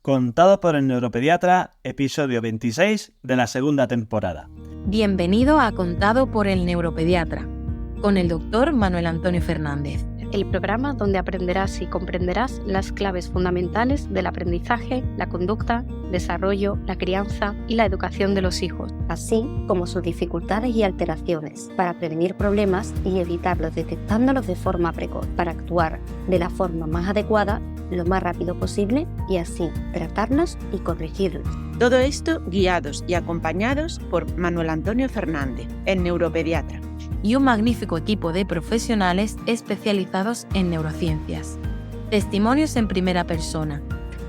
Contado por el neuropediatra, episodio 26 de la segunda temporada. Bienvenido a Contado por el neuropediatra, con el doctor Manuel Antonio Fernández. El programa donde aprenderás y comprenderás las claves fundamentales del aprendizaje, la conducta, desarrollo, la crianza y la educación de los hijos, así como sus dificultades y alteraciones, para prevenir problemas y evitarlos detectándolos de forma precoz, para actuar de la forma más adecuada lo más rápido posible y así tratarlos y corregirlos. Todo esto guiados y acompañados por Manuel Antonio Fernández, el neuropediatra. Y un magnífico equipo de profesionales especializados en neurociencias. Testimonios en primera persona,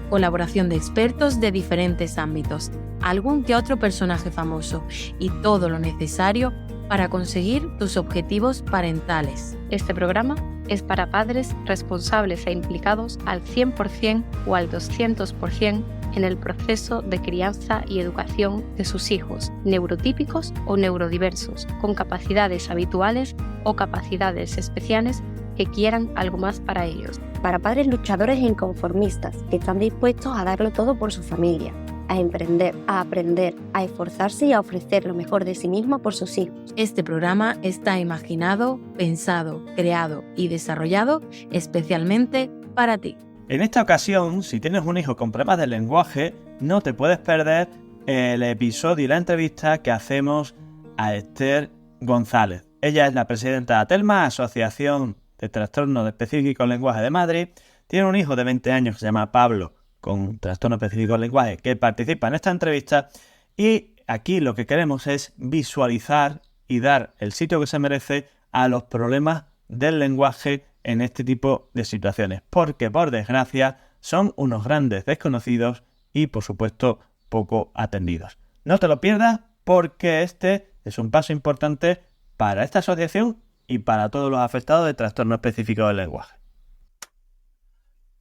colaboración de expertos de diferentes ámbitos, algún que otro personaje famoso y todo lo necesario para conseguir tus objetivos parentales. Este programa es para padres responsables e implicados al 100% o al 200% en el proceso de crianza y educación de sus hijos, neurotípicos o neurodiversos, con capacidades habituales o capacidades especiales que quieran algo más para ellos. Para padres luchadores e inconformistas que están dispuestos a darlo todo por su familia, a emprender, a aprender, a esforzarse y a ofrecer lo mejor de sí mismo por sus hijos. Este programa está imaginado, pensado, creado y desarrollado especialmente para ti. En esta ocasión, si tienes un hijo con problemas de lenguaje, no te puedes perder el episodio y la entrevista que hacemos a Esther González. Ella es la presidenta de ATELMA, Asociación de Trastornos Específicos del Lenguaje de Madrid. Tiene un hijo de 20 años que se llama Pablo, con trastorno específico del lenguaje, que participa en esta entrevista. Y aquí lo que queremos es visualizar y dar el sitio que se merece a los problemas del lenguaje en este tipo de situaciones, porque por desgracia son unos grandes desconocidos y por supuesto poco atendidos. No te lo pierdas porque este es un paso importante para esta asociación y para todos los afectados de trastorno específico del lenguaje.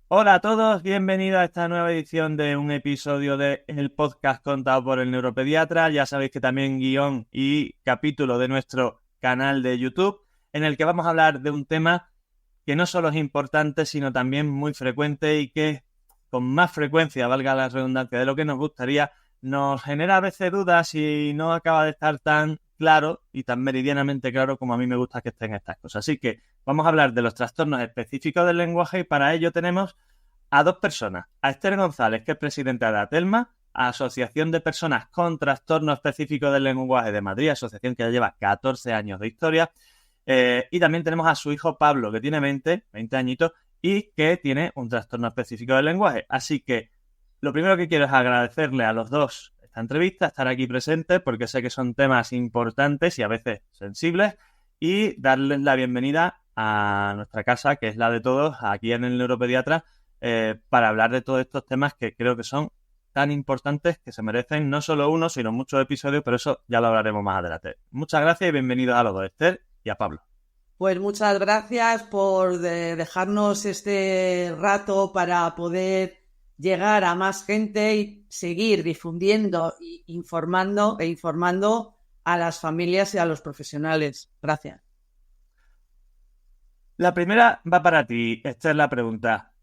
Hola a todos, bienvenidos a esta nueva edición de un episodio del podcast contado por el neuropediatra. Ya sabéis que también guión y capítulo de nuestro canal de YouTube, en el que vamos a hablar de un tema que no solo es importante, sino también muy frecuente y que con más frecuencia, valga la redundancia, de lo que nos gustaría, nos genera a veces dudas y no acaba de estar tan claro y tan meridianamente claro como a mí me gusta que estén estas cosas. Así que vamos a hablar de los trastornos específicos del lenguaje y para ello tenemos a dos personas. A Esther González, que es presidenta de ATELMA, Asociación de Personas con Trastorno Específico del Lenguaje de Madrid, asociación que ya lleva 14 años de historia. Y también tenemos a su hijo Pablo, que tiene 20 añitos y que tiene un trastorno específico del lenguaje. Así que lo primero que quiero es agradecerle a los dos esta entrevista, estar aquí presentes, porque sé que son temas importantes y a veces sensibles, y darles la bienvenida a nuestra casa, que es la de todos, aquí en el Neuropediatra, para hablar de todos estos temas que creo que son tan importantes que se merecen no solo uno, sino muchos episodios, pero eso ya lo hablaremos más adelante. Muchas gracias y bienvenidos a los dos, Esther y a Pablo. Pues muchas gracias por dejarnos este rato para poder llegar a más gente y seguir difundiendo, informando a las familias y a los profesionales. Gracias. La primera va para ti, esta es la pregunta.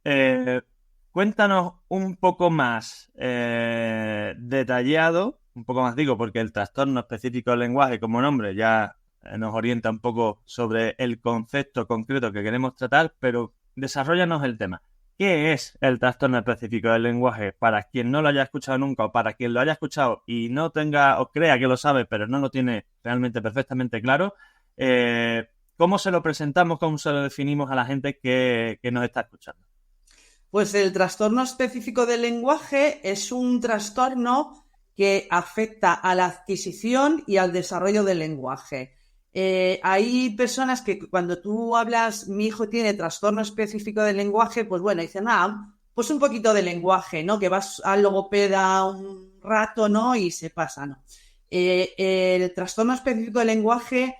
Cuéntanos un poco más detallado, un poco más digo, porque el trastorno específico del lenguaje como nombre ya nos orienta un poco sobre el concepto concreto que queremos tratar, pero desarróllanos el tema. ¿Qué es el trastorno específico del lenguaje? Para quien no lo haya escuchado nunca o para quien lo haya escuchado y no tenga o crea que lo sabe, pero no lo tiene realmente perfectamente claro, ¿cómo se lo presentamos, cómo se lo definimos a la gente que nos está escuchando? Pues el trastorno específico del lenguaje es un trastorno que afecta a la adquisición y al desarrollo del lenguaje. Hay personas que cuando tú hablas, mi hijo tiene trastorno específico del lenguaje, pues bueno, dicen, pues un poquito de lenguaje, ¿no? Que vas al logopeda un rato, ¿no? Y se pasa, ¿no? El trastorno específico del lenguaje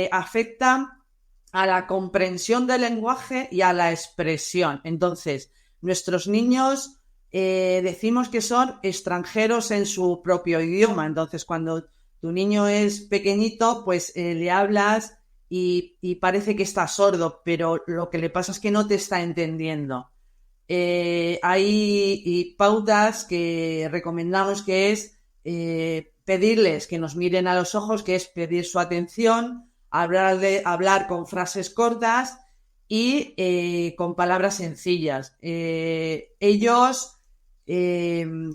afecta a la comprensión del lenguaje y a la expresión. Entonces, nuestros niños decimos que son extranjeros en su propio idioma. Entonces, cuando tu niño es pequeñito, pues le hablas y parece que está sordo, pero lo que le pasa es que no te está entendiendo. Hay pautas que recomendamos, que es pedirles que nos miren a los ojos, que es pedir su atención, hablar con frases cortas y con palabras sencillas. Ellos,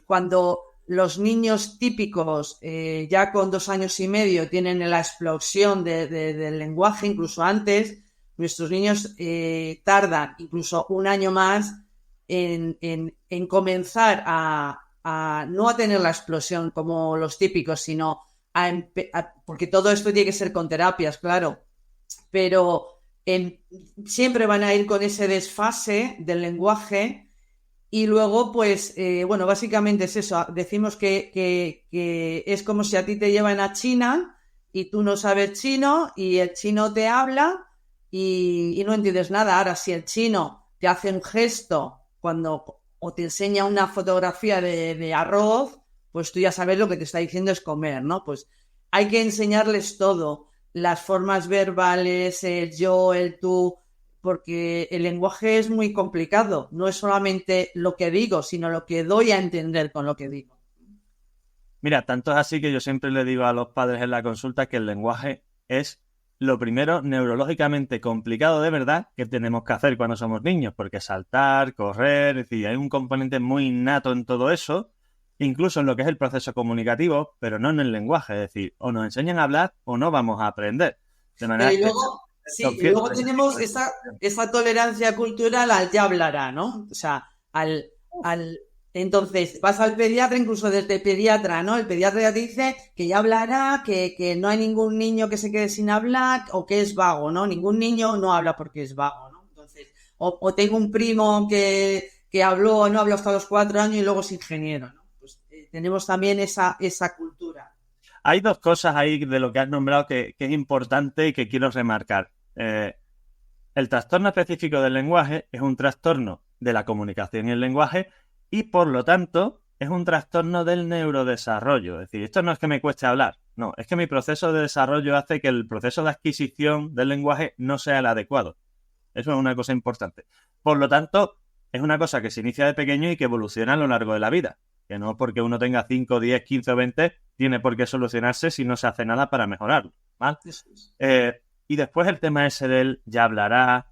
cuando los niños típicos ya con 2 años y medio tienen la explosión del lenguaje, incluso antes, nuestros niños tardan incluso 1 año más en comenzar a no a tener la explosión como los típicos, sino porque todo esto tiene que ser con terapias, claro, pero siempre van a ir con ese desfase del lenguaje. Y luego, pues, bueno, básicamente es eso. Decimos que es como si a ti te llevan a China y tú no sabes chino y el chino te habla y no entiendes nada. Ahora, si el chino te hace un gesto o te enseña una fotografía de arroz, pues tú ya sabes lo que te está diciendo es comer, ¿no? Pues hay que enseñarles todo, las formas verbales, el yo, el tú, porque el lenguaje es muy complicado. No es solamente lo que digo, sino lo que doy a entender con lo que digo. Mira, tanto es así que yo siempre le digo a los padres en la consulta que el lenguaje es lo primero neurológicamente complicado de verdad que tenemos que hacer cuando somos niños, porque saltar, correr, es decir, hay un componente muy innato en todo eso, incluso en lo que es el proceso comunicativo, pero no en el lenguaje, es decir, o nos enseñan a hablar o no vamos a aprender. De manera y luego tenemos esa tolerancia cultural al ya hablará, ¿no? O sea, entonces vas al pediatra, incluso desde pediatra, ¿no? El pediatra ya te dice que ya hablará, que no hay ningún niño que se quede sin hablar o que es vago, ¿no? Ningún niño no habla porque es vago, ¿no? Entonces, o tengo un primo que habló o no habló hasta los 4 años y luego es ingeniero, ¿no? Pues tenemos también esa cultura. Hay 2 cosas ahí de lo que has nombrado que es importante y que quiero remarcar. El trastorno específico del lenguaje es un trastorno de la comunicación y el lenguaje y, por lo tanto, es un trastorno del neurodesarrollo. Es decir, esto no es que me cueste hablar, no, es que mi proceso de desarrollo hace que el proceso de adquisición del lenguaje no sea el adecuado. Eso es una cosa importante. Por lo tanto, es una cosa que se inicia de pequeño y que evoluciona a lo largo de la vida. Que no porque uno tenga 5, 10, 15 o 20 tiene por qué solucionarse si no se hace nada para mejorarlo, ¿vale? Y después el tema ese del ya hablará,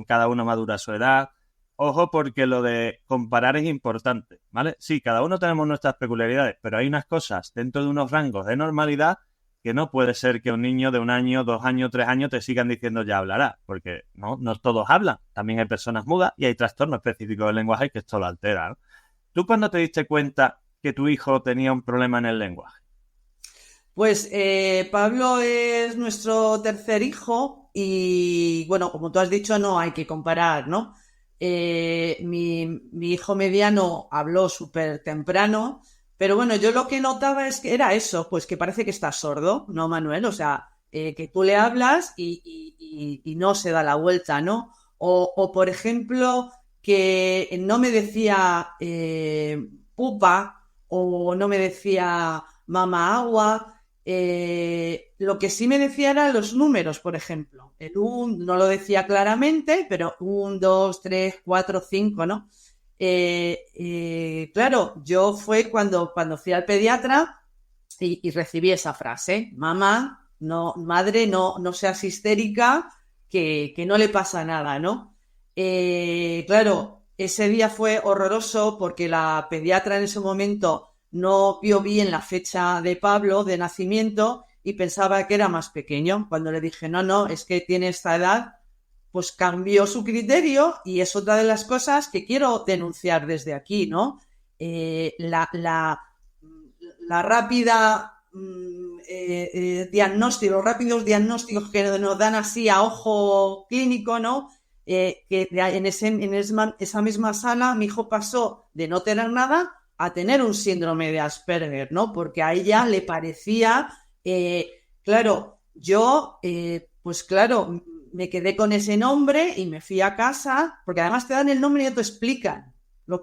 cada uno madura a su edad. Ojo, porque lo de comparar es importante, ¿vale? Sí, cada uno tenemos nuestras peculiaridades, pero hay unas cosas dentro de unos rangos de normalidad que no puede ser que un niño de 1 año, 2 años, 3 años te sigan diciendo ya hablará, porque no todos hablan. También hay personas mudas y hay trastornos específicos del lenguaje que esto lo altera, ¿no? ¿Tú cuándo te diste cuenta que tu hijo tenía un problema en el lenguaje? Pues Pablo es nuestro tercer hijo y, bueno, como tú has dicho, no hay que comparar, ¿no? Mi hijo mediano habló súper temprano, pero bueno, yo lo que notaba es que era eso, pues que parece que está sordo, ¿no, Manuel? O sea, que tú le hablas y no se da la vuelta, ¿no? O por ejemplo, que no me decía pupa o no me decía mamá agua. Lo que sí me decía eran los números, por ejemplo. El 1 no lo decía claramente, pero 1, 2, 3, 4, 5, ¿no? Claro, yo fue cuando fui al pediatra y recibí esa frase: mamá, no, madre, no seas histérica, que no le pasa nada, ¿no? Claro, ese día fue horroroso porque la pediatra en ese momento no vio bien la fecha de Pablo de nacimiento y pensaba que era más pequeño. Cuando le dije, no, es que tiene esta edad, pues cambió su criterio y es otra de las cosas que quiero denunciar desde aquí, ¿no? La rápida diagnóstico, los rápidos diagnósticos que nos dan así a ojo clínico, ¿no? Que en esa misma sala mi hijo pasó de no tener nada a tener un síndrome de Asperger, ¿no? Porque a ella le parecía, claro, yo, pues claro, me quedé con ese nombre y me fui a casa, porque además te dan el nombre y ya te explican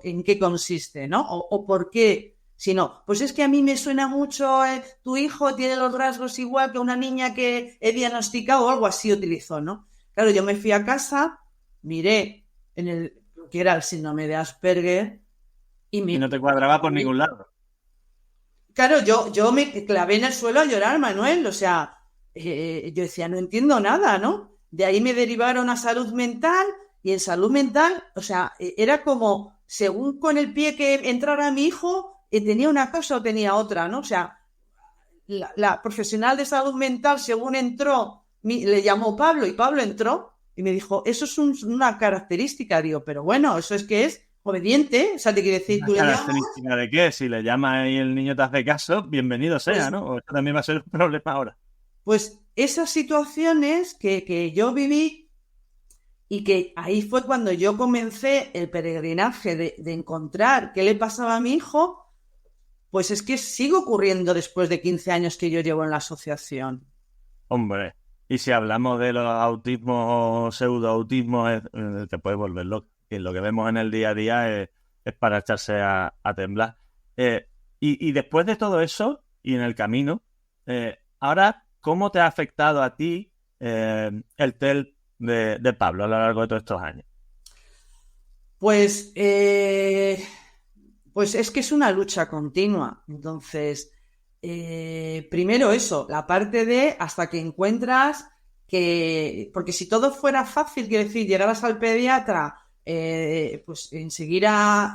en qué consiste, ¿no? O por qué. Si no, pues es que a mí me suena mucho, tu hijo tiene los rasgos igual que una niña que he diagnosticado o algo así utilizó, ¿no? Claro, yo me fui a casa, miré que era el síndrome de Asperger. Y no te cuadraba por ningún lado. Claro, yo me clavé en el suelo a llorar, Manuel. O sea, yo decía, no entiendo nada, ¿no? De ahí me derivaron a salud mental y en salud mental, o sea, era como, según con el pie que entrara mi hijo, tenía una cosa o tenía otra, ¿no? O sea, la profesional de salud mental, según entró, le llamó Pablo y Pablo entró y me dijo, eso es una característica. Digo, pero bueno, eso es que es obediente, o sea, te quiere decir, tú le llamas... ¿Característica de qué? Si le llamas y el niño te hace caso, bienvenido sea, Pues, ¿no? O esto también va a ser un problema ahora. Pues esas situaciones que yo viví y que ahí fue cuando yo comencé el peregrinaje de encontrar qué le pasaba a mi hijo, pues es que sigue ocurriendo después de 15 años que yo llevo en la asociación. Hombre, y si hablamos de los autismos o pseudoautismos, te puedes volver loco. Y lo que vemos en el día a día es para echarse a temblar. Y después de todo eso, y en el camino, ahora, ¿cómo te ha afectado a ti el TEL de Pablo a lo largo de todos estos años? Pues es que es una lucha continua. Entonces, primero eso, la parte de hasta que encuentras que... Porque si todo fuera fácil, quiero decir, llegaras al pediatra, pues enseguida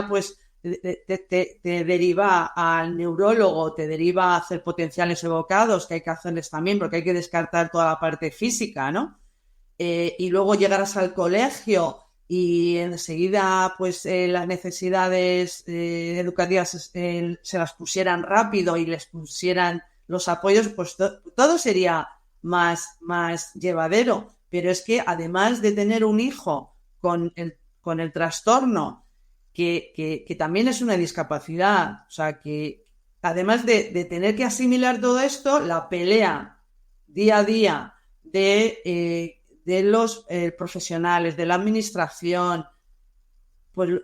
pues te deriva al neurólogo, te deriva a hacer potenciales evocados, que hay que hacerles también, porque hay que descartar toda la parte física, ¿no? Y luego llegarás al colegio y enseguida pues las necesidades educativas se las pusieran rápido y les pusieran los apoyos, pues todo sería más llevadero. Pero es que además de tener un hijo con el trastorno, que también es una discapacidad, o sea que además de tener que asimilar todo esto, la pelea día a día de los profesionales, de la administración, pues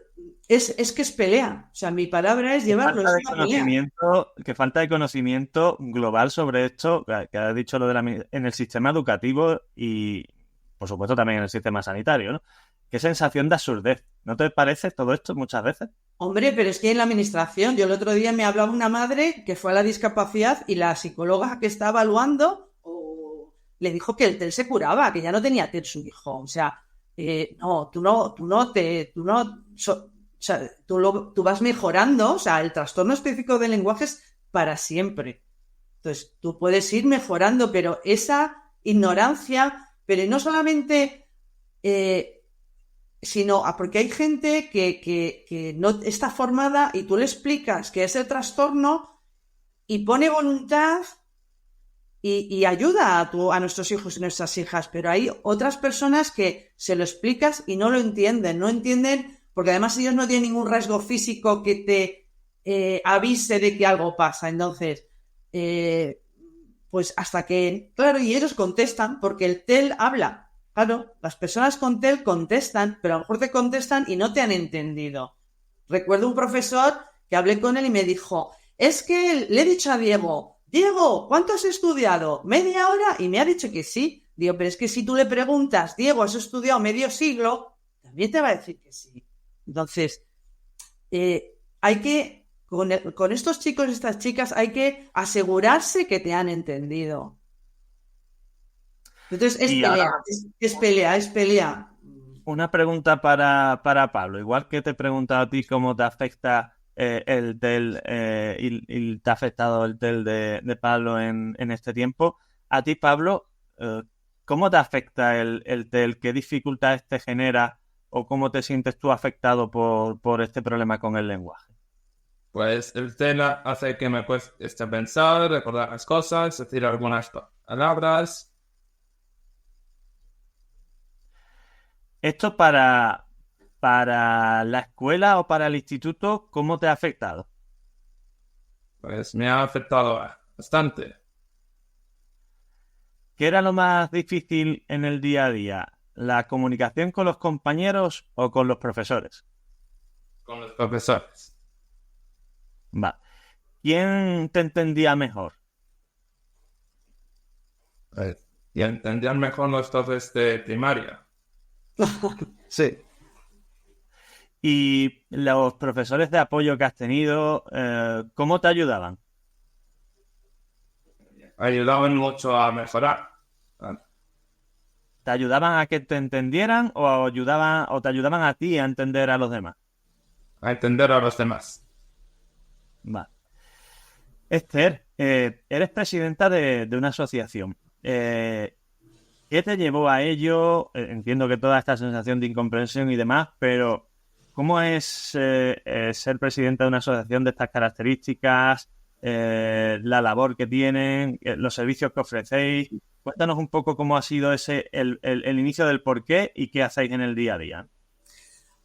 es que es pelea. O sea, mi palabra es llevarlo. Que falta de conocimiento global sobre esto, que has dicho lo de en el sistema educativo y, por supuesto, también en el sistema sanitario, ¿no? Qué sensación de absurdez. ¿No te parece todo esto muchas veces? Hombre, pero es que en la administración, yo el otro día me hablaba una madre que fue a la discapacidad y la psicóloga que está evaluando le dijo que el TEL se curaba, que ya no tenía TEL su hijo. O sea, no, tú vas mejorando. O sea, el trastorno específico del lenguaje es para siempre. Entonces, tú puedes ir mejorando, pero esa ignorancia, pero no solamente, sino porque hay gente que no está formada y tú le explicas que es el trastorno y pone voluntad y ayuda a nuestros hijos y nuestras hijas, pero hay otras personas que se lo explicas y no entienden, porque además ellos no tienen ningún rasgo físico que te avise de que algo pasa. Entonces, pues hasta que, claro, y ellos contestan, porque el TEL habla. Claro, las personas con TEL contestan, pero a lo mejor te contestan y no te han entendido. Recuerdo un profesor que hablé con él y me dijo, es que le he dicho a Diego, ¿cuánto has estudiado? ¿Media hora? Y me ha dicho que sí. Digo, pero es que si tú le preguntas, Diego, ¿has estudiado medio siglo? También te va a decir que sí. Entonces, hay que, con estos chicos y estas chicas, hay que asegurarse que te han entendido. Entonces, es pelea. Una pregunta para Pablo. Igual que te he preguntado a ti cómo te afecta el TEL y te ha afectado el TEL de Pablo en este tiempo. A ti, Pablo, ¿cómo te afecta el TEL? ¿Qué dificultades te genera o cómo te sientes tú afectado por este problema con el lenguaje? Pues el TEL hace que me cueste pensar, recordar las cosas, decir algunas palabras. Esto para la escuela o para el instituto, ¿cómo te ha afectado? Pues me ha afectado bastante. ¿Qué era lo más difícil en el día a día? ¿La comunicación con los compañeros o con los profesores? Con los profesores. Va. ¿Quién te entendía mejor? Y entendían mejor los profes de primaria. Sí. Y los profesores de apoyo que has tenido, ¿cómo te ayudaban? Ayudaban mucho a mejorar. ¿Te ayudaban a que te entendieran o te ayudaban a ti a entender a los demás? A entender a los demás. Vale. Esther, eres presidenta de una asociación. ¿Qué te llevó a ello? Entiendo que toda esta sensación de incomprensión y demás, pero ¿cómo es ser presidenta de una asociación de estas características? La labor que tienen, los servicios que ofrecéis. Cuéntanos un poco cómo ha sido el inicio del porqué y qué hacéis en el día a día.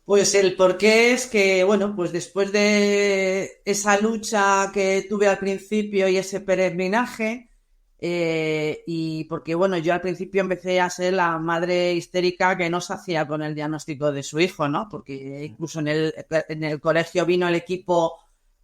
Pues el porqué es que, bueno, pues después de esa lucha que tuve al principio y ese peregrinaje, y porque, bueno, yo al principio empecé a ser la madre histérica que no se hacía con el diagnóstico de su hijo, ¿no? Porque incluso en el colegio vino el equipo,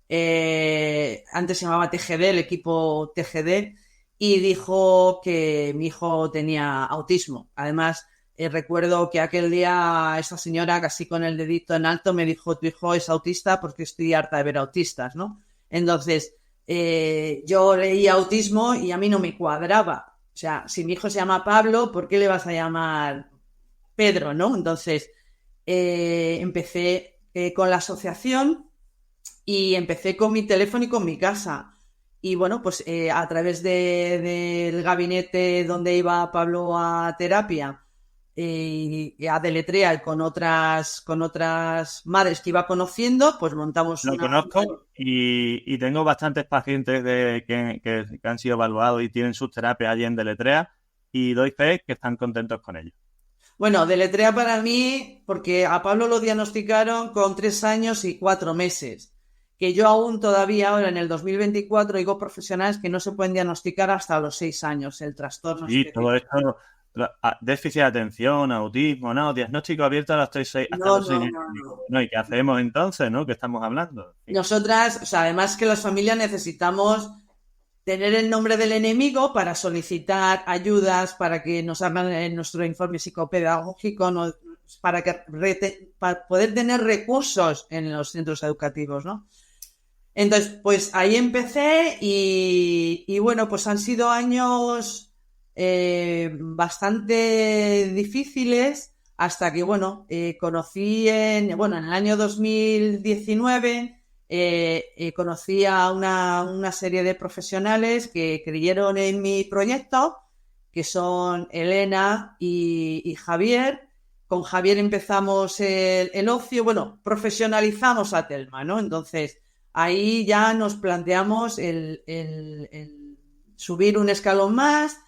antes se llamaba TGD, el equipo TGD, y dijo que mi hijo tenía autismo. Además, recuerdo que aquel día esa señora, casi con el dedito en alto, me dijo: tu hijo es autista porque estoy harta de ver autistas, ¿no? Entonces, yo leí autismo y a mí no me cuadraba. O sea, si mi hijo se llama Pablo, ¿por qué le vas a llamar Pedro, no? Entonces, empecé con la asociación y empecé con mi teléfono y con mi casa. Y bueno, pues a través del gabinete donde iba Pablo a terapia, y a deletrear con otras madres que iba conociendo, pues montamos Lo conozco y tengo bastantes pacientes que han sido evaluados y tienen sus terapias allí en Deletrea y doy fe que están contentos con ello. Bueno, Deletrea para mí, porque a Pablo lo diagnosticaron con 3 años y 4 meses, que yo aún todavía ahora en el 2024 digo profesionales que no se pueden diagnosticar hasta los 6 años el trastorno. Sí, todo esto, déficit de atención, autismo, no, diagnóstico abierto hasta los 6 años. No, ¿y qué hacemos entonces, no? ¿Qué estamos hablando? Nosotras, o sea, además que las familias necesitamos tener el nombre del enemigo para solicitar ayudas, para que nos hagan en nuestro informe psicopedagógico, para poder tener recursos en los centros educativos, ¿no? Entonces, pues ahí empecé y bueno, pues han sido años bastante difíciles hasta que, bueno, conocí en el año 2019... conocí a una serie de profesionales que creyeron en mi proyecto, que son Elena y Javier. Con Javier empezamos el ocio, bueno, profesionalizamos a Telma, ¿no? Entonces, ahí ya nos planteamos el subir un escalón más,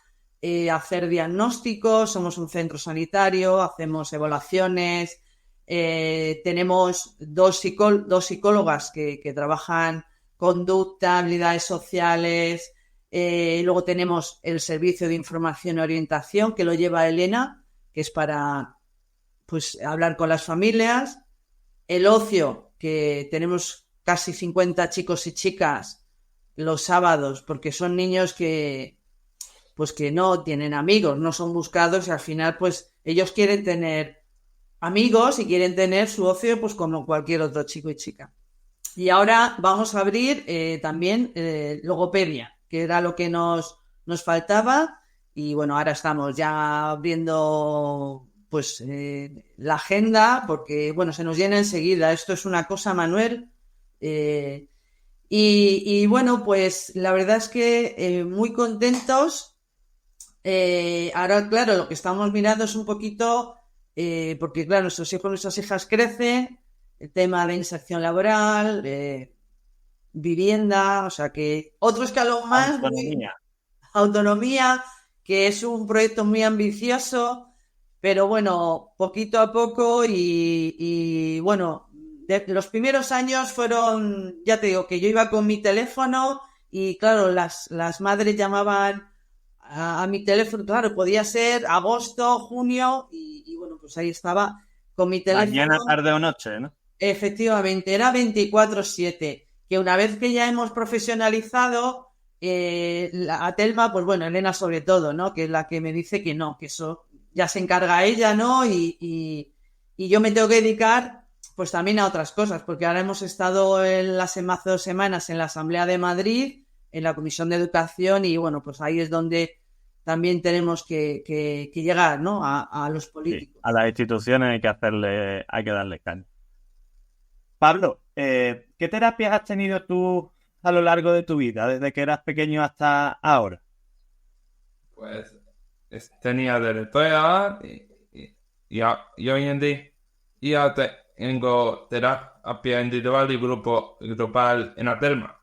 hacer diagnósticos, somos un centro sanitario, hacemos evaluaciones. Tenemos dos psicólogas que trabajan conducta, habilidades sociales. Luego tenemos el servicio de información y orientación que lo lleva Elena, que es para pues hablar con las familias. El ocio, que tenemos casi 50 chicos y chicas los sábados, porque son niños que no tienen amigos, no son buscados y al final pues ellos quieren tener amigos y quieren tener su ocio pues como cualquier otro chico y chica. Y ahora vamos a abrir también logopedia, que era lo que nos faltaba, y bueno, ahora estamos ya abriendo pues la agenda, porque bueno, se nos llena enseguida. Esto es una cosa, Manuel, y bueno, pues la verdad es que muy contentos. Ahora, claro, lo que estamos mirando es un poquito... porque claro, nuestros hijos, nuestras hijas crecen, el tema de inserción laboral, vivienda, o sea que otro escalón más, autonomía, que es un proyecto muy ambicioso, pero bueno, poquito a poco y bueno, los primeros años fueron, ya te digo, que yo iba con mi teléfono y claro, las madres llamaban a mi teléfono, claro, podía ser agosto, junio y bueno, pues ahí estaba con mi teléfono. Mañana, tarde o noche, ¿no? Efectivamente, era 24/7, que una vez que ya hemos profesionalizado a Telma, pues bueno, Elena sobre todo, ¿no? Que es la que me dice que no, que eso ya se encarga ella, ¿no? Y yo me tengo que dedicar pues también a otras cosas, porque ahora hemos estado hace 2 semanas en la Asamblea de Madrid, en la Comisión de Educación, y bueno, pues ahí es donde también tenemos que llegar, ¿no? A los políticos. Sí, a las instituciones hay que darle caña. Pablo, ¿qué terapias has tenido tú a lo largo de tu vida, desde que eras pequeño hasta ahora? Pues tenía de TEA y hoy en día ya tengo terapia individual y grupal en Aterma.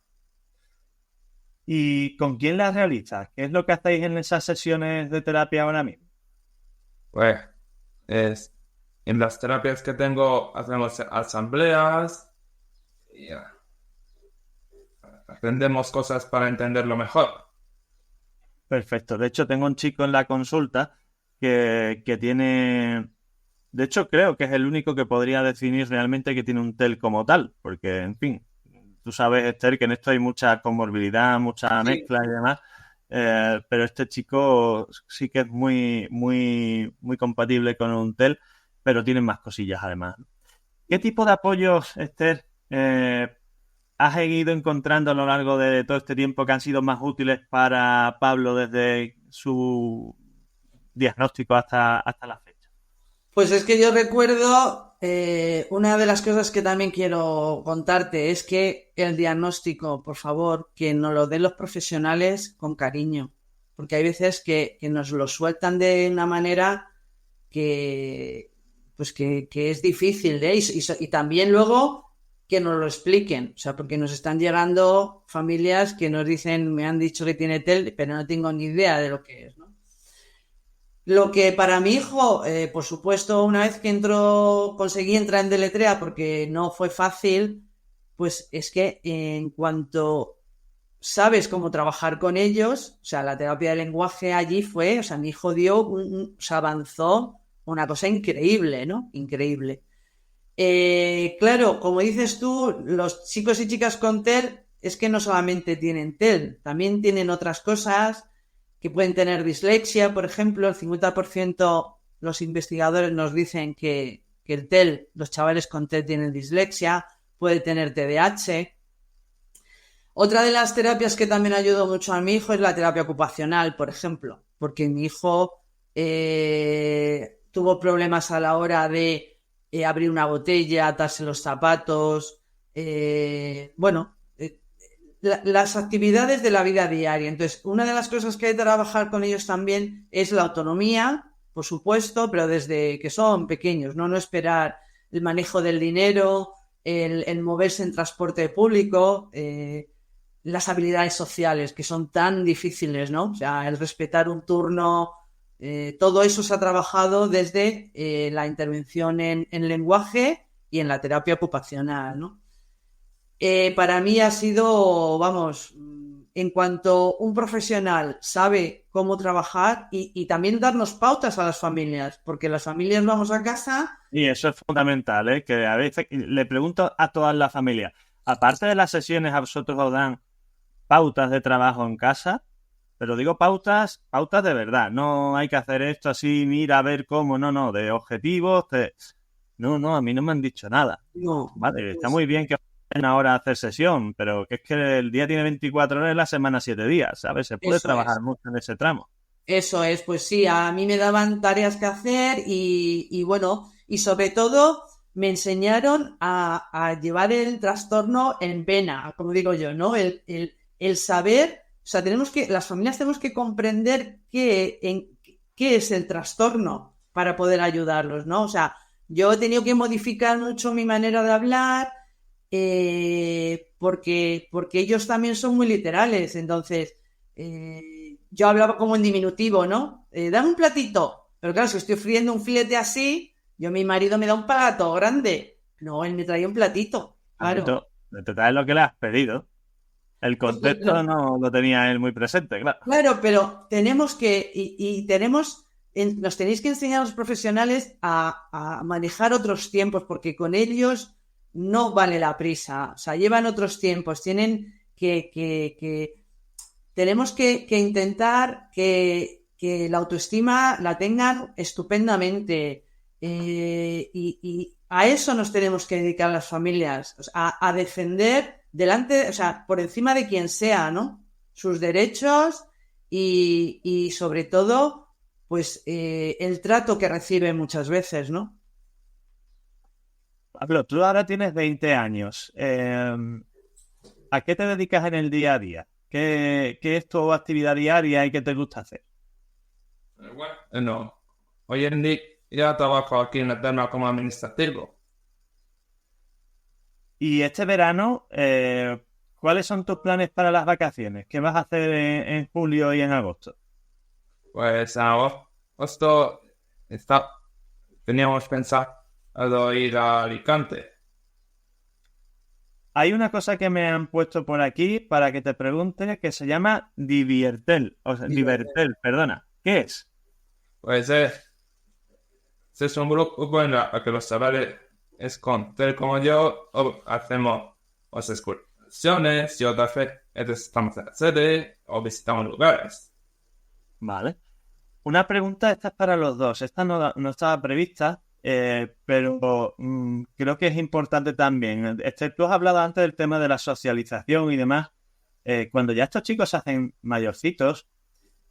¿Y con quién las realizas? ¿Qué es lo que hacéis en esas sesiones de terapia ahora mismo? Pues en las terapias que tengo hacemos asambleas y aprendemos cosas para entenderlo mejor. Perfecto. De hecho, tengo un chico en la consulta que tiene... De hecho, creo que es el único que podría definir realmente que tiene un TEL como tal, porque, en fin, tú sabes, Esther, que en esto hay mucha comorbilidad, mucha mezcla y demás, pero este chico sí que es muy, muy, muy compatible con un TEL, pero tiene más cosillas además. ¿Qué tipo de apoyos, Esther, has ido encontrando a lo largo de todo este tiempo que han sido más útiles para Pablo desde su diagnóstico hasta la fecha? Pues es que yo recuerdo, una de las cosas que también quiero contarte es que el diagnóstico, por favor, que nos lo den los profesionales con cariño, porque hay veces que nos lo sueltan de una manera que es difícil, ¿eh? Y también luego que nos lo expliquen, o sea, porque nos están llegando familias que nos dicen, me han dicho que tiene TEL, pero no tengo ni idea de lo que es, ¿no? Lo que para mi hijo, por supuesto, una vez que conseguí entrar en Deletrea porque no fue fácil, pues es que en cuanto sabes cómo trabajar con ellos, o sea, la terapia de lenguaje allí fue, o sea, mi hijo se avanzó una cosa increíble, ¿no? Increíble. Claro, como dices tú, los chicos y chicas con TEL es que no solamente tienen TEL, también tienen otras cosas, que pueden tener dislexia, por ejemplo. El 50% los investigadores nos dicen que el TEL, los chavales con TEL tienen dislexia, puede tener TDAH. Otra de las terapias que también ayudó mucho a mi hijo es la terapia ocupacional, por ejemplo, porque mi hijo tuvo problemas a la hora de abrir una botella, atarse los zapatos, las actividades de la vida diaria. Entonces, una de las cosas que hay que trabajar con ellos también es la autonomía, por supuesto, pero desde que son pequeños, no esperar el manejo del dinero, el moverse en transporte público, las habilidades sociales que son tan difíciles, ¿no? O sea, el respetar un turno, todo eso se ha trabajado desde la intervención en lenguaje y en la terapia ocupacional, ¿no? Para mí ha sido, vamos, en cuanto un profesional sabe cómo trabajar y también darnos pautas a las familias, porque las familias vamos a casa... Y eso es fundamental, ¿eh? Que a veces le pregunto a todas las familias, aparte de las sesiones, ¿a vosotros os dan pautas de trabajo en casa? Pero digo pautas de verdad, no hay que hacer esto así, mira a ver cómo, no, de objetivos, No, a mí no me han dicho nada. No, vale, pues... está muy bien que ahora hacer sesión, pero que es que el día tiene 24 horas y la semana 7 días, ¿sabes? Se puede trabajar mucho en ese tramo. Eso es, pues sí, a mí me daban tareas que hacer y bueno, y sobre todo me enseñaron a llevar el trastorno en pena, como digo yo, ¿no? El saber, o sea, las familias tenemos que comprender qué es el trastorno para poder ayudarlos, ¿no? O sea, yo he tenido que modificar mucho mi manera de hablar, porque ellos también son muy literales. Entonces, yo hablaba como en diminutivo, ¿no? Dame un platito. Pero claro, si estoy friendo un filete así, mi marido me da un plato grande. No, él me traía un platito. Claro. Te traes lo que le has pedido. El contexto no lo tenía él muy presente, claro. Claro, pero tenemos que, nos tenéis que enseñar a los profesionales a manejar otros tiempos, porque con ellos no vale la prisa, o sea, llevan otros tiempos, tenemos que intentar que la autoestima la tengan estupendamente, y a eso nos tenemos que dedicar las familias, o sea, a defender delante, o sea, por encima de quien sea, ¿no? Sus derechos y sobre todo, pues, el trato que recibe muchas veces, ¿no? Pablo, tú ahora tienes 20 años. ¿A qué te dedicas en el día a día? ¿Qué es tu actividad diaria y qué te gusta hacer? Bueno, hoy en día trabajo aquí en la Terna como administrativo. Y este verano, ¿cuáles son tus planes para las vacaciones? ¿Qué vas a hacer en julio y en agosto? Pues agosto teníamos pensado ir a Alicante. Hay una cosa que me han puesto por aquí para que te pregunte que se llama Diviertel, o sea, Divertel, perdona. ¿Qué es? Pues es un grupo en el que los chavales como yo hacemos excursiones y otras veces estamos en la sede o visitamos lugares. Vale. Una pregunta, esta es para los dos. Esta no estaba prevista, pero creo que es importante también. Tú has hablado antes del tema de la socialización y demás. Cuando ya estos chicos se hacen mayorcitos,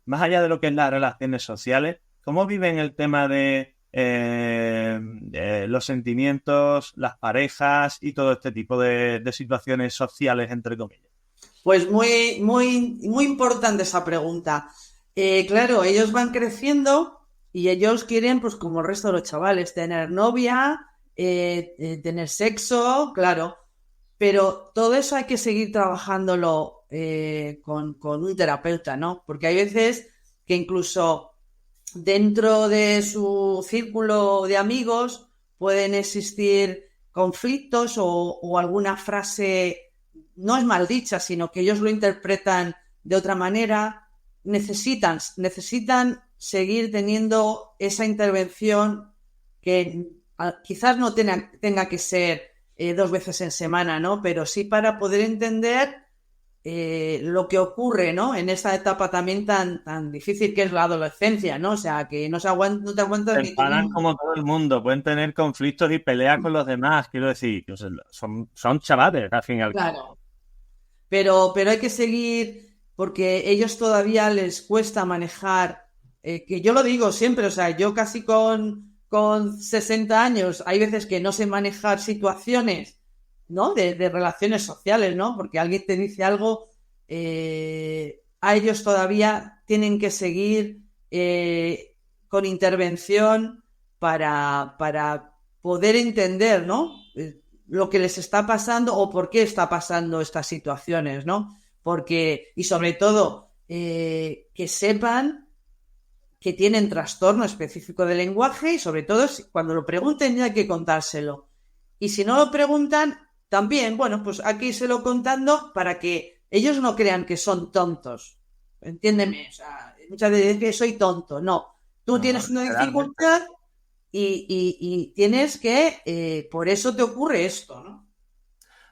más allá de lo que es las relaciones sociales, ¿cómo viven el tema de los sentimientos, las parejas y todo este tipo de situaciones sociales, entre comillas? Pues muy, muy, muy importante esa pregunta. Claro, ellos van creciendo y ellos quieren, pues como el resto de los chavales, tener novia, tener sexo, claro. Pero todo eso hay que seguir trabajándolo con un terapeuta, ¿no? Porque hay veces que incluso dentro de su círculo de amigos pueden existir conflictos o alguna frase no es maldicha, sino que ellos lo interpretan de otra manera. Necesitan seguir teniendo esa intervención que quizás no tenga que ser 2 veces en semana, ¿no? Pero sí para poder entender lo que ocurre, ¿no? En esta etapa también tan difícil que es la adolescencia, ¿no? O sea, que no te aguantas Se ni tú enfadan mismo. como todo el mundo, pueden tener conflictos y peleas con los demás, quiero decir, o sea, son chavales, al fin y al cabo. Claro. Pero hay que seguir porque ellos todavía les cuesta manejar, que yo lo digo siempre, o sea, yo casi con 60 años hay veces que no sé manejar situaciones, ¿no? De relaciones sociales, ¿no? Porque alguien te dice algo, a ellos todavía tienen que seguir con intervención para poder entender, ¿no? Lo que les está pasando o por qué está pasando estas situaciones, ¿no? Porque, y sobre todo, que sepan que tienen trastorno específico del lenguaje y sobre todo cuando lo pregunten ya hay que contárselo. Y si no lo preguntan, también, bueno, pues aquí se lo contando para que ellos no crean que son tontos. Entiéndeme, o sea, muchas veces dicen que soy tonto. No, tú tienes una dificultad y tienes que, por eso te ocurre esto, ¿no?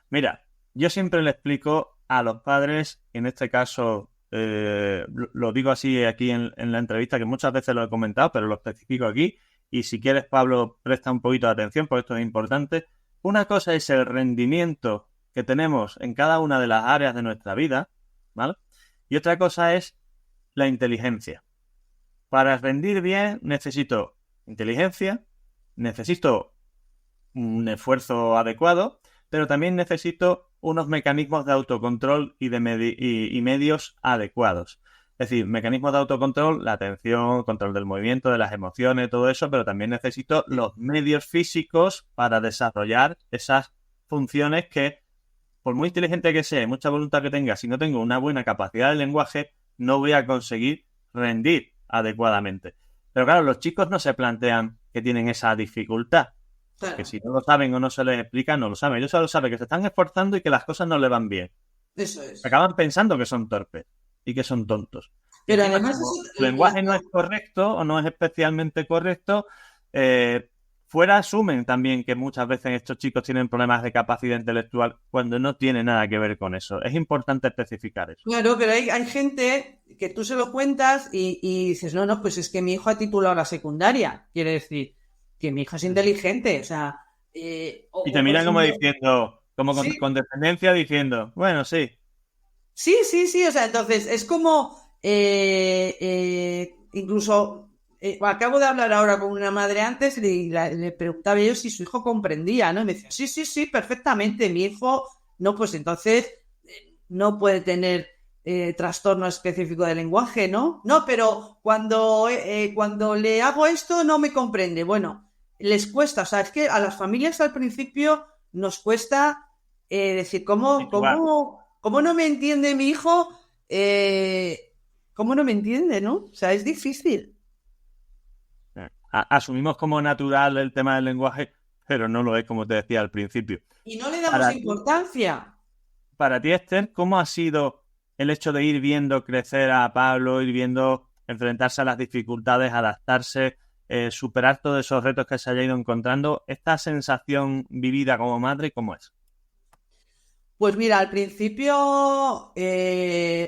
Mira, yo siempre le explico a los padres, en este caso, lo digo así aquí en la entrevista, que muchas veces lo he comentado, pero lo especifico aquí, y si quieres, Pablo, presta un poquito de atención, porque esto es importante. Una cosa es el rendimiento que tenemos en cada una de las áreas de nuestra vida, ¿vale? Y otra cosa es la inteligencia. Para rendir bien necesito inteligencia, necesito un esfuerzo adecuado, pero también necesito unos mecanismos de autocontrol y medios adecuados. Es decir, mecanismos de autocontrol, la atención, control del movimiento, de las emociones, todo eso, pero también necesito los medios físicos para desarrollar esas funciones que, por muy inteligente que sea y mucha voluntad que tenga, si no tengo una buena capacidad de lenguaje, no voy a conseguir rendir adecuadamente. Pero claro, los chicos no se plantean que tienen esa dificultad. Claro. Que si no lo saben o no se les explica, no lo saben. Ellos solo saben que se están esforzando y que las cosas no les van bien. Eso es. Acaban pensando que son torpes y que son tontos. Pero Y además como su lenguaje no es correcto o no es especialmente correcto, fuera asumen también que muchas veces estos chicos tienen problemas de capacidad intelectual cuando no tiene nada que ver con eso. Es importante especificar eso. Claro, pero hay gente que tú se lo cuentas y dices, no, pues es que mi hijo ha titulado la secundaria. Quiere decir que mi hijo es inteligente. O sea, Y te miran como diciendo, como Sí. con descendencia, diciendo, bueno, sí. Sí, o sea, entonces es como incluso acabo de hablar ahora con una madre antes y le preguntaba yo si su hijo comprendía, ¿no? Y me decía, sí, perfectamente, mi hijo, no, pues entonces no puede tener trastorno específico del lenguaje, ¿no? No, pero cuando le hago esto no me comprende. Bueno, les cuesta, o sea, es que a las familias al principio nos cuesta decir, ¿cómo no me entiende mi hijo? ¿Cómo no me entiende, no? O sea, es difícil. Asumimos como natural el tema del lenguaje, pero no lo es, como te decía al principio. Y no le damos importancia. Para ti, Esther, ¿cómo ha sido el hecho de ir viendo crecer a Pablo, ir viendo enfrentarse a las dificultades, adaptarse, superar todos esos retos que se haya ido encontrando? ¿Esta sensación vivida como madre, cómo es? Pues mira, al principio,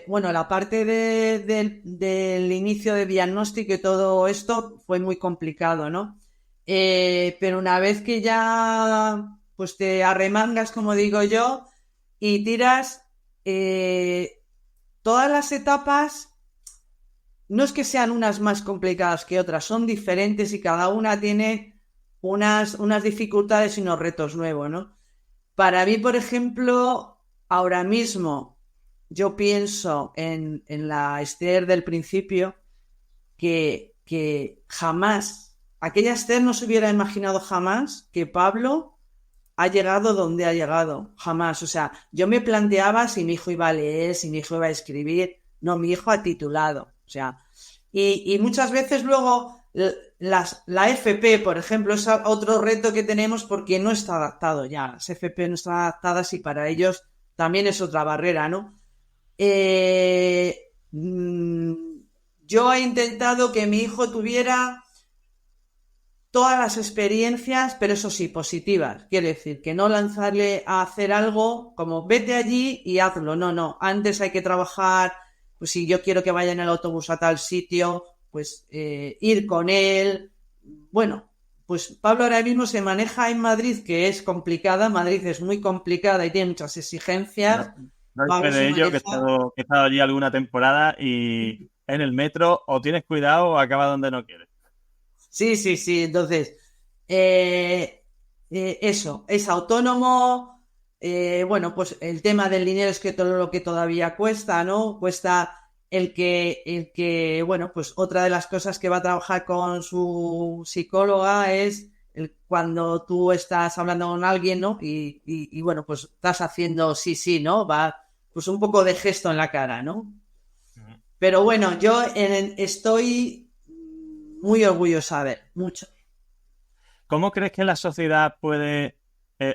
bueno, la parte del inicio de diagnóstico y todo esto fue muy complicado, ¿no? Pero una vez que ya, pues te arremangas, como digo yo, y tiras, todas las etapas, no es que sean unas más complicadas que otras, son diferentes y cada una tiene unas dificultades y unos retos nuevos, ¿no? Para mí, por ejemplo, ahora mismo yo pienso en la Esther del principio que jamás, aquella Esther no se hubiera imaginado jamás que Pablo ha llegado donde ha llegado, jamás. O sea, yo me planteaba si mi hijo iba a leer, si mi hijo iba a escribir, no, mi hijo ha titulado. O sea, y muchas veces luego la FP, por ejemplo, es otro reto que tenemos porque no está adaptado ya. Las FP no están adaptadas y para ellos también es otra barrera, ¿no? Yo he intentado que mi hijo tuviera todas las experiencias, pero eso sí, positivas. Quiere decir, que no lanzarle a hacer algo como vete allí y hazlo. No. Antes hay que trabajar, pues si yo quiero que vaya en el autobús a tal sitio, pues ir con él. Bueno, pues Pablo ahora mismo se maneja en Madrid, que es complicada. Madrid es muy complicada y tiene muchas exigencias. No hay fe de ello, que he estado allí alguna temporada y en el metro o tienes cuidado o acaba donde no quieres. Sí. Entonces, eso, es autónomo. Bueno, pues el tema del dinero es que todo lo que todavía cuesta, ¿no? Cuesta el que, bueno, pues otra de las cosas que va a trabajar con su psicóloga es cuando tú estás hablando con alguien, ¿no? Y bueno, pues estás haciendo sí, ¿no? Va, pues un poco de gesto en la cara, ¿no? Pero bueno, yo estoy muy orgullosa de él, mucho. ¿Cómo crees que la sociedad puede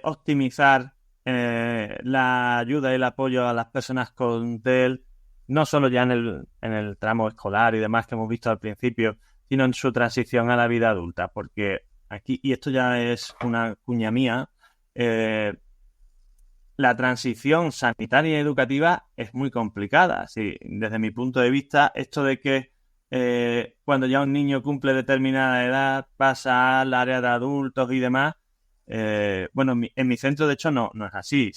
optimizar la ayuda y el apoyo a las personas con TEL, no solo ya en el tramo escolar y demás que hemos visto al principio, sino en su transición a la vida adulta? Porque aquí, y esto ya es una cuña mía, la transición sanitaria y educativa es muy complicada. Sí, desde mi punto de vista, esto de que cuando ya un niño cumple determinada edad, pasa al área de adultos y demás. Bueno, en mi centro, de hecho, no es así.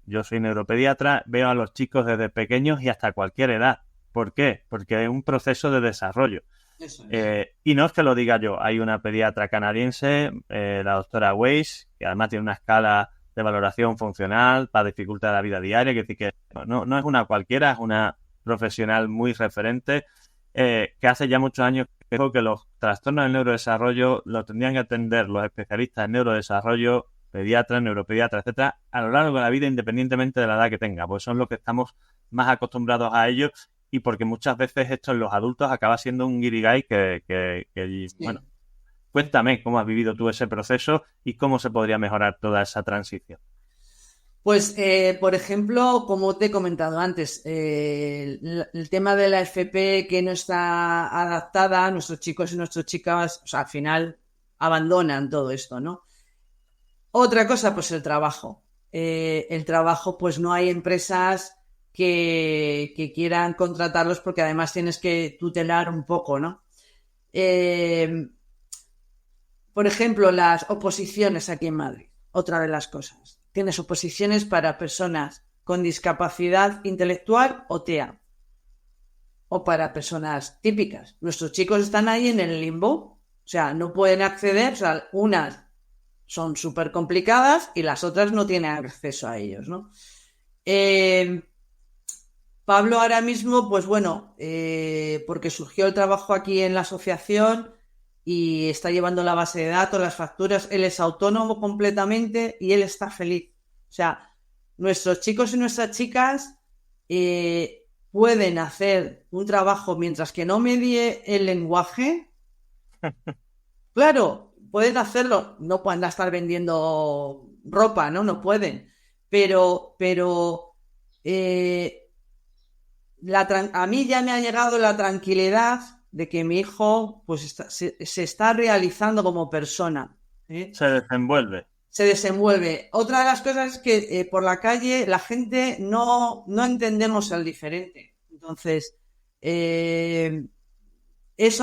Yo soy neuropediatra, veo a los chicos desde pequeños y hasta cualquier edad. ¿Por qué? Porque es un proceso de desarrollo. Eso es. Y no es que lo diga yo. Hay una pediatra canadiense, la doctora Weiss, que además tiene una escala de valoración funcional para dificultar la vida diaria, que decir que no es una cualquiera, es una profesional muy referente. Que hace ya muchos años que dijo que los trastornos del neurodesarrollo los tendrían que atender los especialistas en neurodesarrollo, pediatras, neuropediatras, etcétera, a lo largo de la vida, independientemente de la edad que tenga, pues son los que estamos más acostumbrados a ellos y porque muchas veces esto en los adultos acaba siendo un guirigay que Sí. Bueno, cuéntame cómo has vivido tú ese proceso y cómo se podría mejorar toda esa transición. Pues, por ejemplo, como te he comentado antes, el tema de la FP que no está adaptada, nuestros chicos y nuestras chicas, o sea, al final abandonan todo esto, ¿no? Otra cosa, pues el trabajo. El trabajo, pues no hay empresas que quieran contratarlos porque además tienes que tutelar un poco, ¿no? Por ejemplo, las oposiciones aquí en Madrid. otra de las cosas. Tienes oposiciones para personas con discapacidad intelectual o TEA, o para personas típicas. Nuestros chicos están ahí en el limbo, o sea, no pueden acceder, o sea, unas son súper complicadas y las otras no tienen acceso a ellos, ¿no? Pablo ahora mismo, pues bueno, porque surgió el trabajo aquí en la asociación y está llevando la base de datos, las facturas, él es autónomo completamente y él está feliz. O sea, nuestros chicos y nuestras chicas pueden hacer un trabajo mientras que no medie el lenguaje. Claro, pueden hacerlo, no pueden estar vendiendo ropa, ¿no? No pueden. Pero a mí ya me ha llegado la tranquilidad de que mi hijo pues se está realizando como persona. Se desenvuelve. Se desenvuelve. Otra de las cosas es que por la calle la gente no entendemos el diferente. Entonces, eso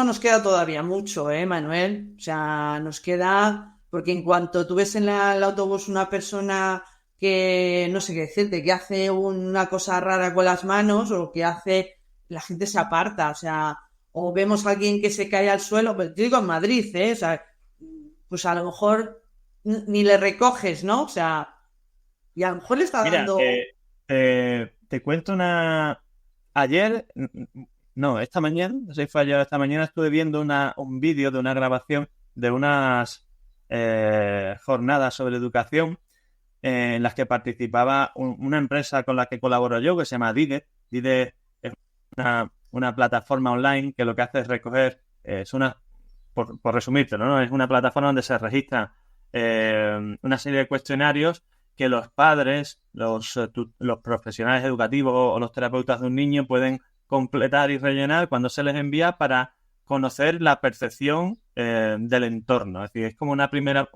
nos queda todavía mucho, Manuel? O sea, nos queda... Porque en cuanto tú ves en el autobús una persona que, no sé qué decirte, que hace una cosa rara con las manos o que hace... La gente se aparta, o sea... O vemos a alguien que se cae al suelo, pues yo digo en Madrid, o sea, pues a lo mejor ni le recoges, ¿no? O sea, y a lo mejor le está dando... Te cuento una... Ayer, no, esta mañana, no sé si fue ayer, esta mañana estuve viendo un vídeo de una grabación de unas jornadas sobre educación en las que participaba una empresa con la que colaboro yo, que se llama Dide. Dide es una plataforma online que lo que hace es recoger, por resumírtelo, ¿no? Es una plataforma donde se registran una serie de cuestionarios que los padres, los profesionales educativos o los terapeutas de un niño pueden completar y rellenar cuando se les envía para conocer la percepción del entorno. Es decir, es como una primera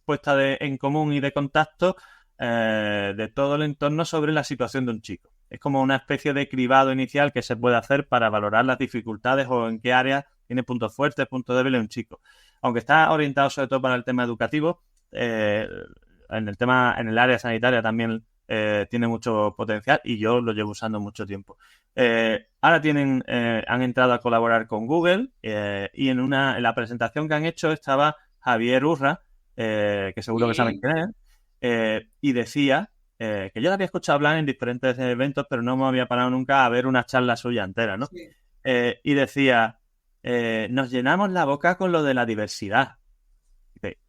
puesta en común y de contacto de todo el entorno sobre la situación de un chico. Es como una especie de cribado inicial que se puede hacer para valorar las dificultades o en qué áreas tiene puntos fuertes, puntos débiles un chico. Aunque está orientado sobre todo para el tema educativo, en el área sanitaria también tiene mucho potencial y yo lo llevo usando mucho tiempo. Ahora han entrado a colaborar con Google y en la presentación que han hecho estaba Javier Urra, que seguro que saben quién es, y decía que yo la había escuchado hablar en diferentes eventos, pero no me había parado nunca a ver una charla suya entera, ¿no? Sí. Y decía, nos llenamos la boca con lo de la diversidad.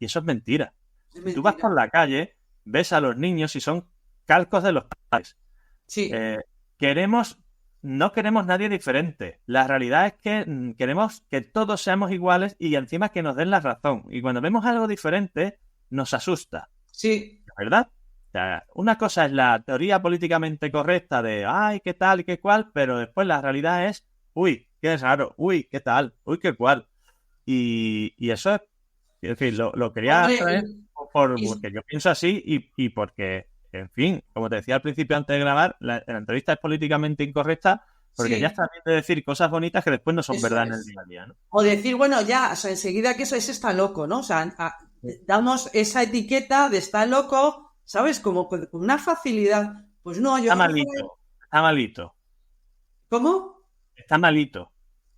Y eso es mentira. Si tú vas por la calle, ves a los niños y son calcos de los padres. Sí. No queremos nadie diferente. La realidad es que queremos que todos seamos iguales y encima que nos den la razón. Y cuando vemos algo diferente, nos asusta. Sí. ¿Verdad? O sea, una cosa es la teoría políticamente correcta de ay, qué tal y qué cual, pero después la realidad es uy, qué raro, uy, qué tal, uy, qué cual. Y eso es decir, lo quería traer porque yo pienso así y porque, en fin, como te decía al principio antes de grabar, la entrevista es políticamente incorrecta porque ya está bien de decir cosas bonitas que después no son verdad en el día a día, ¿no? O decir, bueno, ya, o sea, enseguida que eso está loco, ¿no? O sea, damos esa etiqueta de está loco, ¿sabes? Como con una facilidad. Pues no, yo... Está malito. ¿Cómo? Está malito.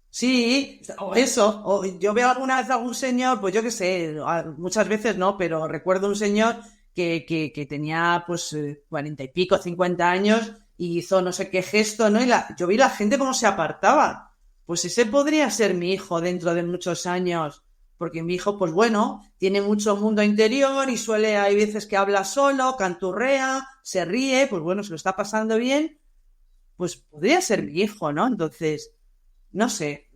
Sí, o eso, o yo veo alguna vez a algún señor, pues yo qué sé, muchas veces no, pero recuerdo un señor que tenía pues 40 y pico, 50 años y hizo no sé qué gesto, ¿no? Y yo vi la gente cómo se apartaba. Pues ese podría ser mi hijo dentro de muchos años, porque mi hijo, pues bueno, tiene mucho mundo interior y hay veces que habla solo, canturrea, se ríe, pues bueno, se lo está pasando bien, pues podría ser mi hijo, ¿no? Entonces... No sé.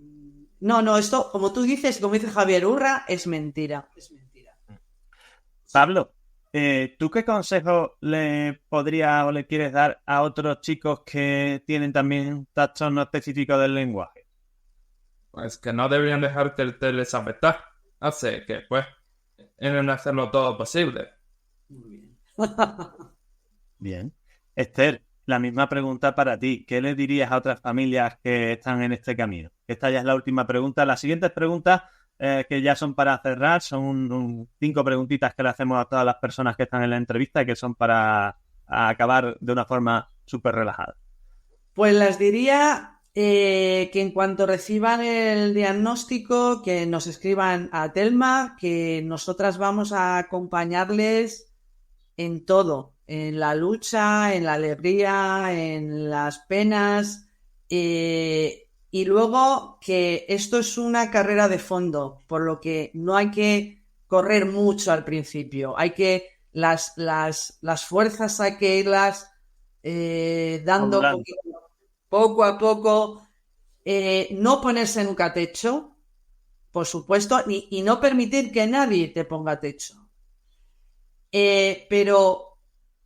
No, esto, como tú dices, como dice Javier Urra, es mentira. Es mentira. Pablo, ¿tú qué consejo le podrías o le quieres dar a otros chicos que tienen también un trastorno específico del lenguaje? Pues que no deberían dejarte desafectar. Así que, pues, deben hacerlo todo posible. Muy bien. Bien. Esther, la misma pregunta para ti. ¿Qué le dirías a otras familias que están en este camino? Esta ya es la última pregunta. Las siguientes preguntas que ya son para cerrar, son 5 preguntitas que le hacemos a todas las personas que están en la entrevista y que son para acabar de una forma súper relajada. Pues les diría que en cuanto reciban el diagnóstico, que nos escriban a Telma, que nosotras vamos a acompañarles en todo, en la lucha, en la alegría, en las penas, y luego que esto es una carrera de fondo, por lo que no hay que correr mucho al principio, hay que las fuerzas hay que irlas dando poco a poco, no ponerse nunca techo, por supuesto, y no permitir que nadie te ponga techo. Pero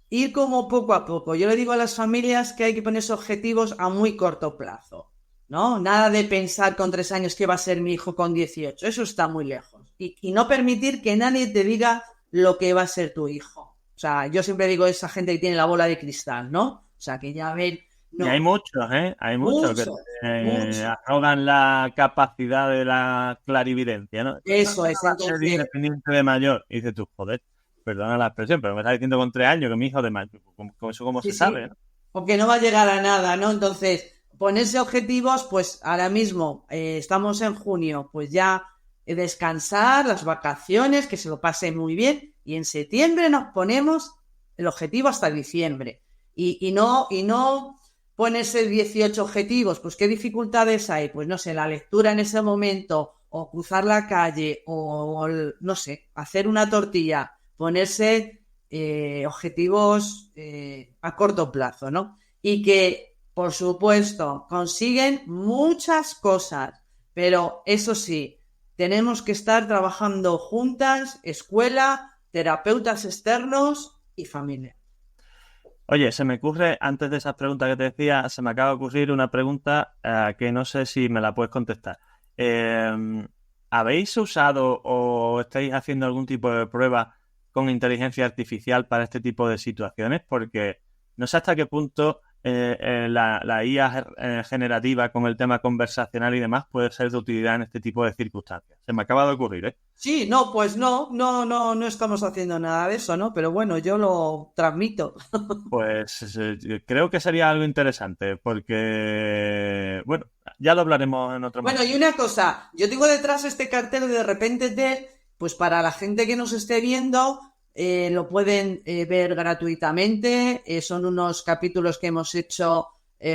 ir como poco a poco. Yo le digo a las familias que hay que ponerse objetivos a muy corto plazo, ¿no? Nada de pensar con 3 años que va a ser mi hijo con 18. Eso está muy lejos. Y no permitir que nadie te diga lo que va a ser tu hijo. O sea, yo siempre digo a esa gente que tiene la bola de cristal, ¿no? O sea, que ya ven... No. Y hay muchos, Hay muchos que arrogan la capacidad de la clarividencia, ¿no? Eso es. Ser independiente de mayor. Y dices tú, joder, perdona la expresión, pero me estás diciendo con 3 años que mi hijo de mayor. ¿Con eso cómo se sabe? ¿No? Porque no va a llegar a nada, ¿no? Entonces, ponerse objetivos, pues ahora mismo estamos en junio, pues ya descansar, las vacaciones, que se lo pase muy bien. Y en septiembre nos ponemos el objetivo hasta diciembre. Y no ponerse 18 objetivos, pues ¿qué dificultades hay? Pues no sé, la lectura en ese momento, o cruzar la calle, o no sé, hacer una tortilla, ponerse objetivos a corto plazo, ¿no? Y que, por supuesto, consiguen muchas cosas, pero eso sí, tenemos que estar trabajando juntas, escuela, terapeutas externos y familia. Oye, se me ocurre, antes de esas preguntas que te decía, se me acaba de ocurrir una pregunta que no sé si me la puedes contestar. ¿Habéis usado o estáis haciendo algún tipo de prueba con inteligencia artificial para este tipo de situaciones? Porque no sé hasta qué punto la IA generativa con el tema conversacional y demás puede ser de utilidad en este tipo de circunstancias. Se me acaba de ocurrir, ¿eh? Sí, no, pues no estamos haciendo nada de eso, ¿no? Pero bueno, yo lo transmito. Pues creo que sería algo interesante, porque, bueno, ya lo hablaremos en otro momento. Bueno, y una cosa, yo tengo detrás este cartel de repente pues para la gente que nos esté viendo, lo pueden ver gratuitamente, son unos capítulos que hemos hecho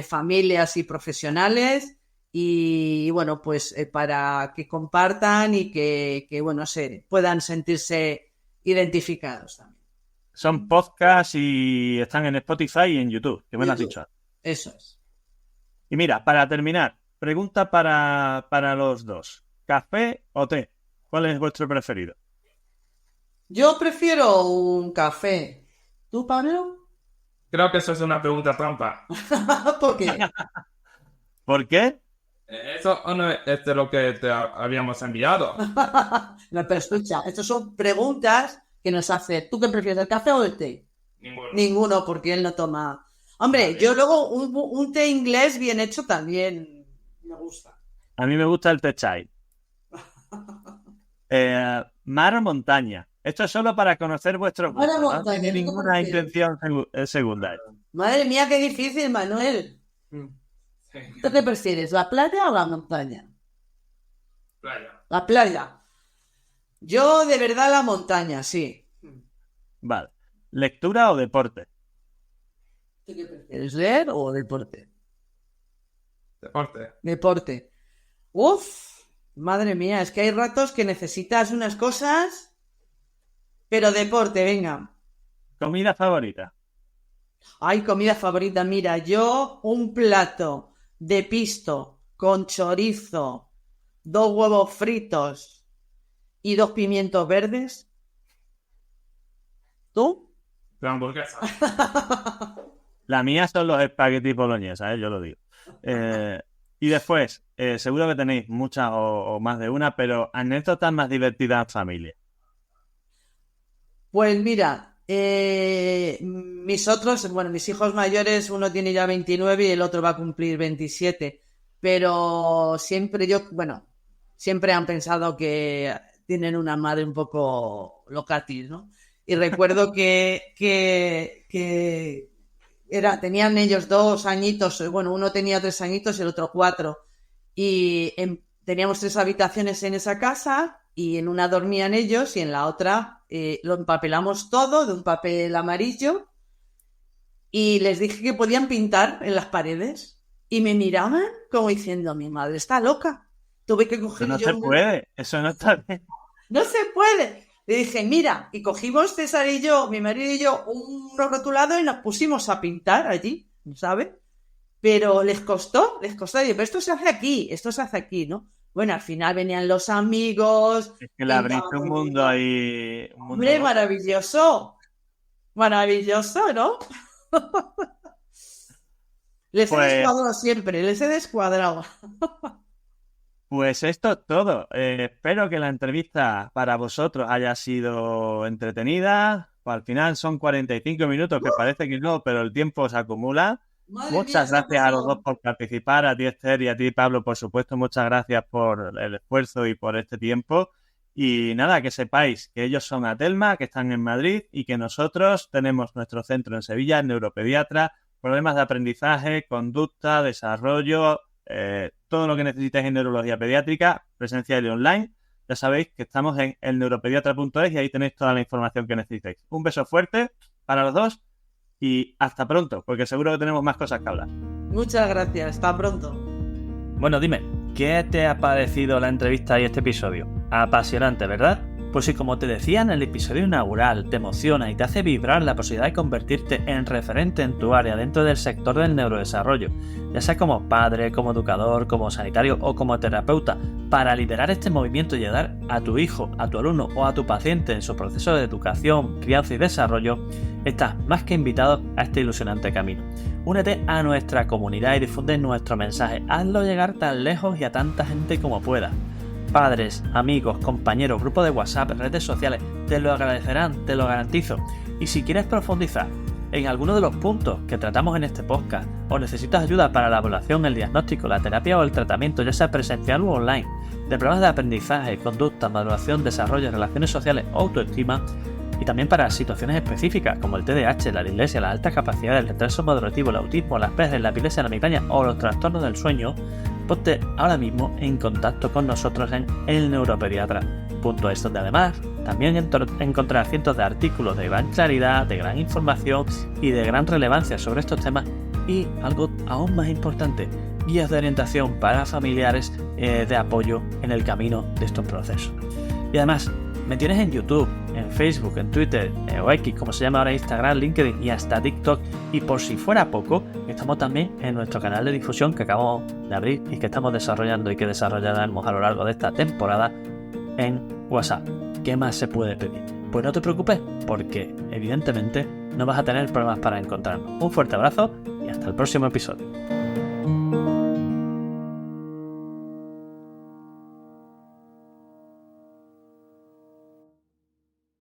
familias y profesionales. Y bueno, pues para que compartan y que bueno, puedan sentirse identificados también. Son podcasts y están en Spotify y en YouTube, que me lo has dicho. Eso es. Y mira, para terminar, pregunta para los dos. ¿Café o té? ¿Cuál es vuestro preferido? Yo prefiero un café. ¿Tú, Pablo? Creo que eso es una pregunta trampa. ¿Por qué? ¿Por qué? Eso no es de lo que te habíamos enviado. No, pero escucha, estas son preguntas que nos hace. ¿Tú qué prefieres, el café o el té? Ninguno, porque él no toma. Hombre, yo luego un té inglés bien hecho también me gusta. A mí me gusta el té chai. ¿Mar o montaña? Esto es solo para conocer vuestros gustos, ¿no? No tiene ninguna intención secundaria. Madre mía, qué difícil, Manuel. ¿Tú qué prefieres, la playa o la montaña? Playa. La playa. Yo de verdad la montaña, sí. Vale. ¿Lectura o deporte? ¿Tú qué prefieres, leer o deporte? Deporte. Deporte. Uf, madre mía, es que hay ratos que necesitas unas cosas, pero deporte, venga. ¿Comida favorita? Ay, comida favorita, mira, yo un plato de pisto con chorizo, 2 huevos fritos y 2 pimientos verdes. ¿Tú? La hamburguesa. La mía son los espaguetis boloñesas, yo lo digo. Y después, seguro que tenéis muchas o más de una, pero anécdotas más divertidas en familia. Pues mira, mis hijos mayores, uno tiene ya 29 y el otro va a cumplir 27, pero siempre siempre han pensado que tienen una madre un poco locatis, ¿no? Y recuerdo que tenían ellos 2 añitos, bueno, uno tenía 3 añitos y el otro 4. Y teníamos 3 habitaciones en esa casa y en una dormían ellos y en la otra lo empapelamos todo de un papel amarillo y les dije que podían pintar en las paredes y me miraban como diciendo, mi madre está loca. Tuve que coger Eso no se puede, eso no está bien. No se puede. Le dije, mira, y cogimos César y yo, mi marido y yo, un rotulado y nos pusimos a pintar allí, ¿sabes? Pero les costó, y pero esto se hace aquí, ¿no? Bueno, al final venían los amigos. Es que le abriste un mundo ahí. Hombre, maravilloso, ¿no? Les he descuadrado siempre, les he descuadrado. Pues esto es todo. Espero que la entrevista para vosotros haya sido entretenida. Al final son 45 minutos, que parece que no, pero el tiempo se acumula. Muchas gracias a los dos por participar, a ti Esther y a ti Pablo, por supuesto. Muchas gracias por el esfuerzo y por este tiempo. Y nada, que sepáis que ellos son Atelma, que están en Madrid y que nosotros tenemos nuestro centro en Sevilla, Neuropediatra, problemas de aprendizaje, conducta, desarrollo, todo lo que necesitéis en neurología pediátrica, presencial y online. Ya sabéis que estamos en elneuropediatra.es y ahí tenéis toda la información que necesitéis. Un beso fuerte para los dos y hasta pronto, porque seguro que tenemos más cosas que hablar. Muchas gracias, hasta pronto. Bueno, dime, ¿qué te ha parecido la entrevista y este episodio? Apasionante, ¿verdad? Pues si, como te decía en el episodio inaugural, te emociona y te hace vibrar la posibilidad de convertirte en referente en tu área dentro del sector del neurodesarrollo, ya sea como padre, como educador, como sanitario o como terapeuta, para liderar este movimiento y ayudar a tu hijo, a tu alumno o a tu paciente en su proceso de educación, crianza y desarrollo, estás más que invitado a este ilusionante camino. Únete a nuestra comunidad y difunde nuestro mensaje. Hazlo llegar tan lejos y a tanta gente como puedas. Padres, amigos, compañeros, grupo de WhatsApp, redes sociales, te lo agradecerán, te lo garantizo. Y si quieres profundizar en alguno de los puntos que tratamos en este podcast o necesitas ayuda para la evaluación, el diagnóstico, la terapia o el tratamiento, ya sea presencial o online, de problemas de aprendizaje, conducta, maduración, desarrollo, relaciones sociales o autoestima, y también para situaciones específicas como el TDAH, la dislexia, las altas capacidades, el retraso madurativo, el autismo, las PES, la epilepsia, la migraña o los trastornos del sueño, ponte ahora mismo en contacto con nosotros en elneuropediatra.es, donde además también encontrarás cientos de artículos de gran claridad, de gran información y de gran relevancia sobre estos temas y, algo aún más importante, guías de orientación para familiares de apoyo en el camino de estos procesos. Y además, me tienes en YouTube, en Facebook, en Twitter o X, como se llama ahora, Instagram, LinkedIn y hasta TikTok. Y por si fuera poco, estamos también en nuestro canal de difusión que acabamos de abrir y que estamos desarrollando y que desarrollaremos a lo largo de esta temporada en WhatsApp. ¿Qué más se puede pedir? Pues no te preocupes, porque evidentemente no vas a tener problemas para encontrarnos. Un fuerte abrazo y hasta el próximo episodio.